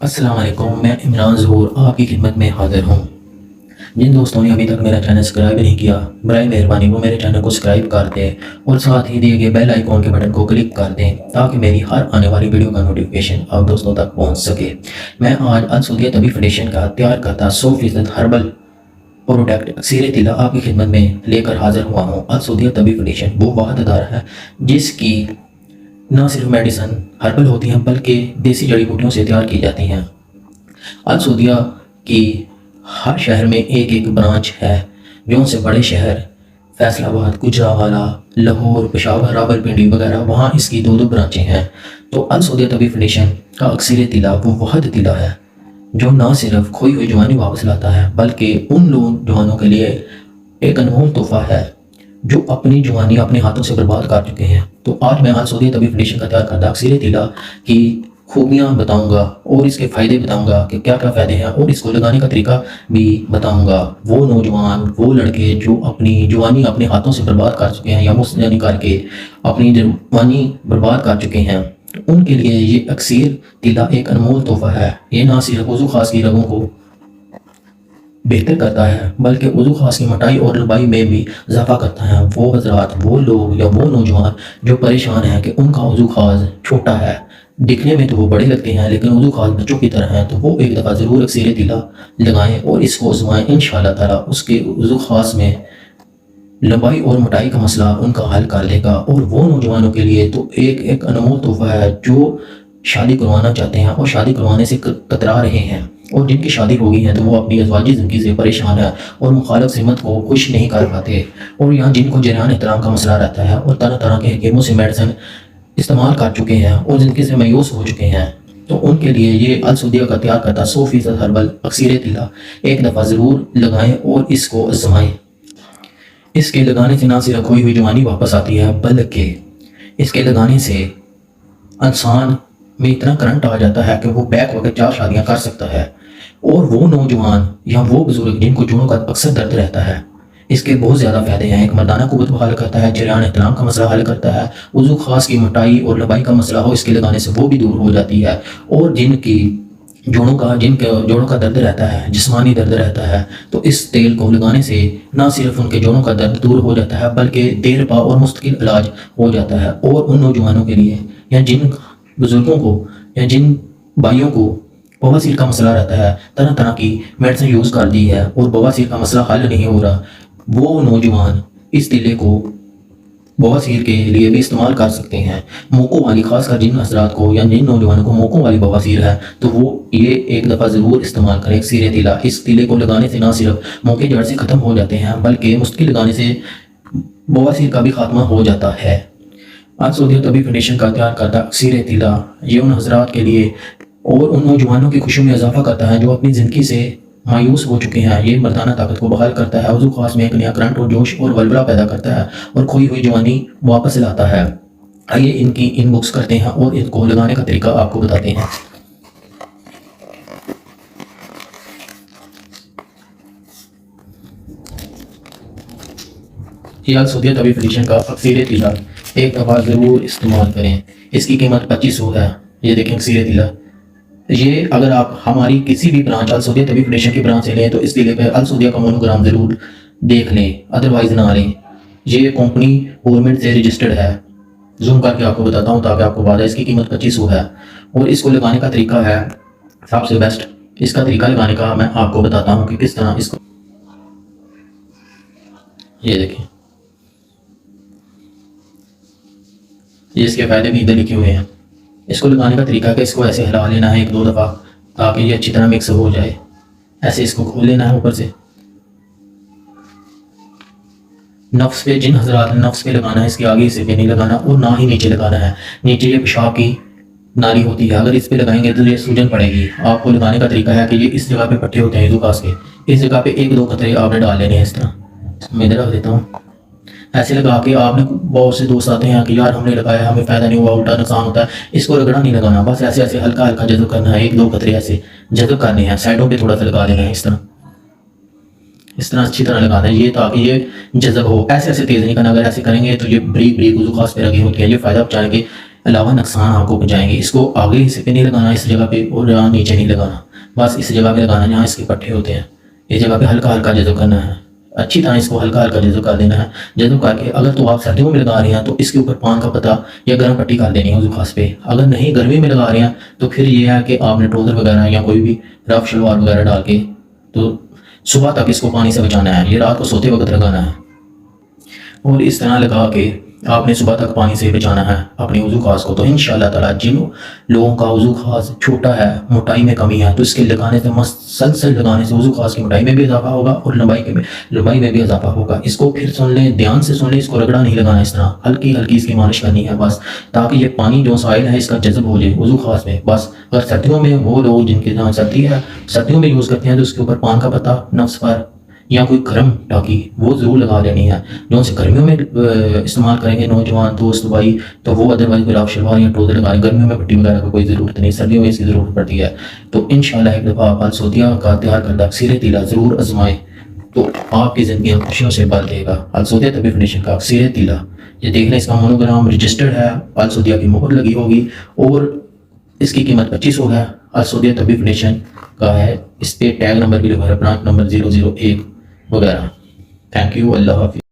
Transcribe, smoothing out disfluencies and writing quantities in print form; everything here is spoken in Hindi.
अस्सलाम वालेकुम। मैं इमरान ज़हूर आपकी खिदमत में हाज़िर हूँ। जिन दोस्तों ने अभी तक मेरा चैनल सब्सक्राइब नहीं किया, बराए मेहरबानी वो मेरे चैनल को सब्सक्राइब कर दें और साथ ही दिए गए बेल आइकॉन के बटन को क्लिक कर दें ताकि मेरी हर आने वाली वीडियो का नोटिफिकेशन आप दोस्तों तक पहुँच सके। मैं आज अल सऊदिया तबी फाउंडेशन का तैयार करता 100% हर्बल प्रोडक्ट अक्सीर तिला आपकी खिदमत में लेकर हाजिर हुआ हूँ। अल सऊदिया तबी फाउंडेशन वो वाहिद अदारा है जिसकी न सिर्फ मेडिसन हर्बल होती हैं बल्कि देसी जड़ी बूटियों से तैयार की जाती हैं। अल सऊदिया की हर शहर में एक एक ब्रांच है। जो से बड़े शहर फैसलाबाद, गुजरावाला, लाहौर, पेशावर, रावलपिंडी वगैरह वहाँ इसकी दो दो ब्रांचें हैं। तो अल सऊदिया तबी फाउंडेशन का अक्सीर तिला वो वाहिद तिला है जो ना सिर्फ खोई हुई जवानी वापस लाता है बल्कि उन जवानों के लिए एक अनमोल तोहफा है जो अपनी जवानी अपने हाथों से बर्बाद कर चुके हैं। तो आज मैं अल सऊदिया तबी फाउंडेशन का तैयार करदा अक्सीर तिला की खूबियाँ बताऊंगा और इसके फ़ायदे बताऊंगा कि क्या क्या फ़ायदे हैं और इसको लगाने का तरीका भी बताऊंगा। वो नौजवान, वो लड़के जो अपनी जवानी अपने हाथों से बर्बाद कर चुके हैं या मुस्तनी करके अपनी जवानी बर्बाद कर चुके हैं, तो उनके लिए ये अक्सीर तिला एक अनमोल तोहफा है। ये ना सिर्फ वज़ू ख़ास की रगों को बेहतर करता है बल्कि वज़ू ख़ास की मोटाई और लंबाई में भी इजाफा करता है। वो हजरात, वो लोग या वो नौजवान जो परेशान हैं कि उनका वज़ू ख़ास छोटा है, दिखने में तो वो बड़े लगते हैं लेकिन वज़ू ख़ास बच्चों की तरह हैं, तो वो एक दफ़ा ज़रूर अक्सीर तिला लगाएं और इसको आज़माएं। इंशाअल्लाह ताला उसके वज़ू ख़ास में लंबाई और मोटाई का मसला उनका हल कर लेगा। और वो नौजवानों के लिए तो एक एक अनमोल तोहफा है जो शादी करवाना चाहते हैं और शादी करवाने से कतरा रहे हैं, और जिनकी शादी हो गई है तो वो अपनी अज़वाजी ज़िंदगी से परेशान है और मुखालिफ सिमत को खुश नहीं कर पाते, और यहाँ जिनको जरान एहतराम का मसला रहता है और तरह तरह के हकीमों से मेडिसिन इस्तेमाल कर चुके हैं और ज़िंदगी से मायूस हो चुके हैं, तो उनके लिए ये अल सऊदिया का तैयार करता 100% हर्बल अक्सीर तिला एक दफ़ा ज़रूर लगाएं और इसको आज़माएं। इसके लगाने से ना सिर्फ खोई हुई जवानी वापस आती है बल्कि इसके लगाने से इंसान में इतना करंट आ जाता है कि वो बैक होकर 4 शादियां कर सकता है। और वो नौजवान या वो बुजुर्ग जिनको जोड़ों का अक्सर दर्द रहता है, इसके बहुत ज़्यादा फ़ायदे हैं। एक मर्दाना कुव्वत को हल करता है, जरियान एहतराम का मसला हल करता है, वज़ू ख़ास की मोटाई और लंबाई का मसला हो इसके लगाने से वो भी दूर हो जाती है। और जिनके जोड़ों का दर्द रहता है, जिस्मानी दर्द रहता है, तो इस तेल को लगाने से ना सिर्फ उनके जोड़ों का दर्द दूर हो जाता है बल्कि देर पा और मुस्तकिल इलाज हो जाता है। और उन नौजवानों के लिए या जिन बुज़ुर्गों को या जिन भाइयों को बवासीर का मसला रहता है, तरह तरह की मेडिसिन यूज़ कर दी है और बवासीर का मसला हल नहीं हो रहा, वो नौजवान इस तिले को बवासीर के लिए भी इस्तेमाल कर सकते हैं। मोकों वाली, खासकर जिन हजरात को या जिन नौजवानों को मोकों वाली बवासीर है तो वो ये एक दफ़ा ज़रूर इस्तेमाल करें अक्सीर तिला। इस तिले को लगाने से ना सिर्फ मोके जड़ से ख़त्म हो जाते हैं बल्कि मुश्किल लगाने से बवासीर का भी खात्मा हो जाता है। अल सऊदिया तबी फाउंडेशन का तैयार करता अक्सीर तिला ये उन हजरात के लिए और उन नौजवानों की खुशियों में इजाफा करता है जो अपनी ज़िंदगी से मायूस हो चुके हैं। ये मर्दाना ताकत को बहाल करता है, वज़ू ख़ास में एक नया करंट और जोश और वलवला पैदा करता है और खोई हुई जवानी वापस लाता है। आइए इनकी इनबॉक्स करते हैं और इनको लगाने का तरीका आपको बताते हैं। ये अल सऊदिया तबी फाउंडेशन का अक्सीर तिला एक दफ़ा ज़रूर इस्तेमाल करें। इसकी कीमत 2500 है। ये देखें अक्सीर तिला। ये अगर आप हमारी किसी भी ब्रांच अल सऊदिया तबी फाउंडेशन की ब्रांच से लें तो इस तिले पे अल सऊदिया का मोनोग्राम ज़रूर देख लें, अदरवाइज़ ना लें। ये कंपनी गवर्नमेंट से रजिस्टर्ड है। जूम करके आपको बताता हूँ ताकि आपको बात है। इसकी कीमत 2500 है और इसको लगाने का तरीका है सबसे बेस्ट। इसका तरीका लगाने का मैं आपको बताता हूँ कि किस तरह इसको, ये देखें, ये इसके फ़ायदे भी इधर लिखे हुए हैं। इसको लगाने का तरीका है कि इसको ऐसे हिला लेना है 1-2 दफ़ा ताकि ये अच्छी तरह मिक्स हो जाए। ऐसे इसको खोल लेना है ऊपर से। नफ्स पे, जिन हजरात ने नफ्स पे लगाना है इसके आगे हिस्से पे नहीं लगाना और ना ही नीचे लगाना है। नीचे ये पेशाब की नाली होती है, अगर इस पे लगाएंगे तो ये सूजन पड़ेगी। आपको लगाने का तरीका है कि ये इस जगह पे पट्टे होते हैं वज़ू के, इस जगह पे 1-2 कतरे आपने डाल लेने हैं इस तरह। मैं इधर रख देता हूँ। ऐसे लगा के आपने, बहुत से दोस्त आते हैं कि यार हमने लगाया हमें फ़ायदा नहीं हुआ, उल्टा नुकसान होता है। इसको रगड़ा नहीं लगाना, बस ऐसे ऐसे हल्का हल्का जज़ब करना है। 1-2 कतरे ऐसे जज़ब करने हैं, साइडों पे थोड़ा सा लगा देना है इस तरह अच्छी तरह लगाना है ये, ताकि ये जज़ब हो। ऐसे ऐसे तेज़ नहीं करना, अगर ऐसे करेंगे तो ये बरीक बरीक वज़ू ख़ास पे लगी होती है। ये फ़ायदा पहुँचाएंगे अलावा नुकसान आपको पहुँचाएंगे। इसको आगे हिस्से पे नहीं लगाना इस जगह पे, और यहाँ नीचे नहीं लगाना, बस इस जगह पे लगाना जहाँ इसके पट्टे होते हैं। इस जगह पे हल्का हल्का जज़ब करना है, अच्छी तरह इसको हल्का हल्का जज़ब कर देना है। जज़ब करके अगर तो आप सर्दियों में लगा रहे हैं तो इसके ऊपर पान का पत्ता या गर्म पट्टी कर देनी है उस खास पे। अगर नहीं गर्मी में लगा रहे हैं तो फिर ये है कि आपने ट्राउज़र वगैरह या कोई भी रफ शलवार वगैरह डाल के तो सुबह तक इसको पानी से बचाना है। ये रात को सोते वक्त लगाना है और इस तरह लगा के आपने सुबह तक पानी से बचाना है अपनी वज़ू खास को। तो इंशाअल्लाह ताला जिन लोगों का वज़ू खास छोटा है, मोटाई में कमी है, तो इसके लगाने से मसलसल लगाने से वज़ू खास की मोटाई में भी इजाफा होगा और लंबाई में भी इजाफा होगा। इसको फिर सुन लें, ध्यान से सुन लें, इसको रगड़ा नहीं लगाना, इस तरह हल्की हल्की इसकी मालिश करनी है बस, ताकि ये पानी जो साइल है इसका जज़ब हो जाए वज़ू खास में बस। अगर सर्दियों में वो लोग जिनके यहाँ सर्दी है सर्दियों में यूज़ करते हैं तो उसके ऊपर पान का पत्ता नफ्स पर या कोई गर्म टाकी वो ज़रूर लगा लेनी है। जो से गर्मियों में इस्तेमाल करेंगे नौजवान दोस्त भाई तो वो अदरवाइज फिर आप शलवार या ट्राउज़र लगाएं। गर्मियों में पट्टी वगैरह की कोई ज़रूरत नहीं, सर्दियों में इसकी ज़रूरत पड़ती है। तो इंशाल्लाह एक दफ़ा आप अलसौदिया का तैयार करदा सीरे तीला ज़रूर आजमाएं, तो आपकी ज़िंदगी खुशियों से भर देगा। अलसौदिया तबी फाउंडेशन का सीरे तीला, ये देख लें, इसका मोनोग्राम रजिस्टर्ड है, अलसौदिया की मोहर लगी होगी और इसकी कीमत 2500 है। अलसौदिया तबी फाउंडेशन का है, इस पे टैग नंबर भी लगा है, ब्रांच नंबर 001 वगैरह। थैंक यू, अल्लाह हाफिज़।